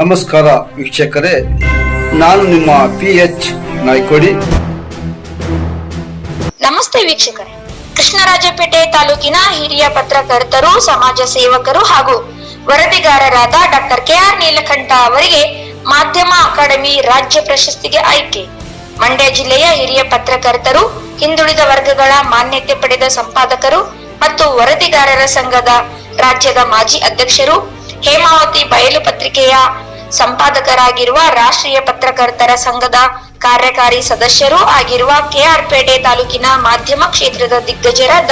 ನಮಸ್ಕಾರ ವೀಕ್ಷಕರೇ, ನಾನು ನಿಮ್ಮ PH ನಾಯ್ಕೋಡಿ. ನಮಸ್ತೆ ವೀಕ್ಷಕರೇ, ಕೃಷ್ಣರಾಜಪೇಟೆ ತಾಲೂಕಿನ ಹಿರಿಯ ಪತ್ರಕರ್ತರು, ಸಮಾಜ ಸೇವಕರು ಹಾಗೂ ವರದಿಗಾರರಾದ ಡಾಕ್ಟರ್ KR ನೀಲಕಂಠ ಅವರಿಗೆ ಮಾಧ್ಯಮ ಅಕಾಡೆಮಿ ರಾಜ್ಯ ಪ್ರಶಸ್ತಿಗೆ ಆಯ್ಕೆ. ಮಂಡ್ಯ ಜಿಲ್ಲೆಯ ಹಿರಿಯ ಪತ್ರಕರ್ತರು, ಹಿಂದುಳಿದ ವರ್ಗಗಳ ಮಾನ್ಯತೆ ಪಡೆದ ಸಂಪಾದಕರು ಮತ್ತು ವರದಿಗಾರರ ಸಂಘದ ರಾಜ್ಯದ ಮಾಜಿ ಅಧ್ಯಕ್ಷರು, ಹೇಮಾವತಿ ಬಯಲು ಪತ್ರಿಕೆಯ ಸಂಪಾದಕರಾಗಿರುವ ರಾಷ್ಟ್ರೀಯ ಪತ್ರಕರ್ತರ ಸಂಘದ ಕಾರ್ಯಕಾರಿ ಸದಸ್ಯರೂ ಆಗಿರುವ KR ಪೇಟೆ ತಾಲೂಕಿನ ಮಾಧ್ಯಮ ಕ್ಷೇತ್ರದ ದಿಗ್ಗಜರಾದ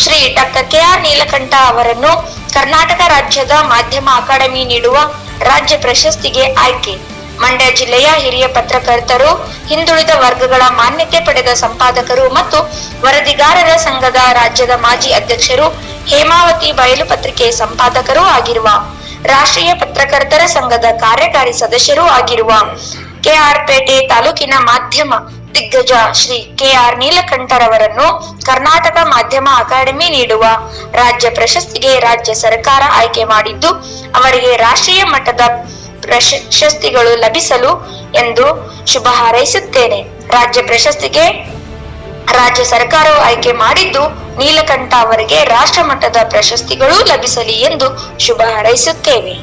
ಶ್ರೀ ಡಾಕ್ಟರ್ KR ನೀಲಕಂಠ ಅವರನ್ನು ಕರ್ನಾಟಕ ರಾಜ್ಯದ ಮಾಧ್ಯಮ ಅಕಾಡೆಮಿ ನೀಡುವ ರಾಜ್ಯ ಪ್ರಶಸ್ತಿಗೆ ಆಯ್ಕೆ. ಮಂಡ್ಯ ಜಿಲ್ಲೆಯ ಹಿರಿಯ ಪತ್ರಕರ್ತರು, ಹಿಂದುಳಿದ ವರ್ಗಗಳ ಮಾನ್ಯತೆ ಪಡೆದ ಸಂಪಾದಕರು ಮತ್ತು ವರದಿಗಾರರ ಸಂಘದ ರಾಜ್ಯದ ಮಾಜಿ ಅಧ್ಯಕ್ಷರು, ಹೇಮಾವತಿ ಬಯಲು ಪತ್ರಿಕೆ ಸಂಪಾದಕರೂ ಆಗಿರುವ ರಾಷ್ಟ್ರೀಯ ಪತ್ರಕರ್ತರ ಸಂಘದ ಕಾರ್ಯಕಾರಿ ಸದಸ್ಯರೂ ಆಗಿರುವ KR ಪೇಟೆ ತಾಲೂಕಿನ ಮಾಧ್ಯಮ ದಿಗ್ಗಜ ಶ್ರೀ KR ನೀಲಕಂಠರವರನ್ನು ಕರ್ನಾಟಕ ಮಾಧ್ಯಮ ಅಕಾಡೆಮಿ ನೀಡುವ ರಾಜ್ಯ ಪ್ರಶಸ್ತಿಗೆ ರಾಜ್ಯ ಸರ್ಕಾರ ಆಯ್ಕೆ ಮಾಡಿದ್ದು, ಅವರಿಗೆ ರಾಷ್ಟ್ರೀಯ ಮಟ್ಟದ ಪ್ರಶಸ್ತಿಗಳು ಲಭಿಸಲು ಎಂದು ಶುಭ ಹಾರೈಸುತ್ತೇನೆ. ರಾಜ್ಯ ಪ್ರಶಸ್ತಿಗೆ ರಾಜ್ಯ ಸರ್ಕಾರವು ಆಯ್ಕೆ ಮಾಡಿದ್ದು, ನೀಲಕಂಠ ಅವರಿಗೆ ರಾಷ್ಟ್ರ ಮಟ್ಟದ ಪ್ರಶಸ್ತಿಗಳು ಲಭಿಸಲಿ ಎಂದು ಶುಭ ಹಾರೈಸುತ್ತೇವೆ.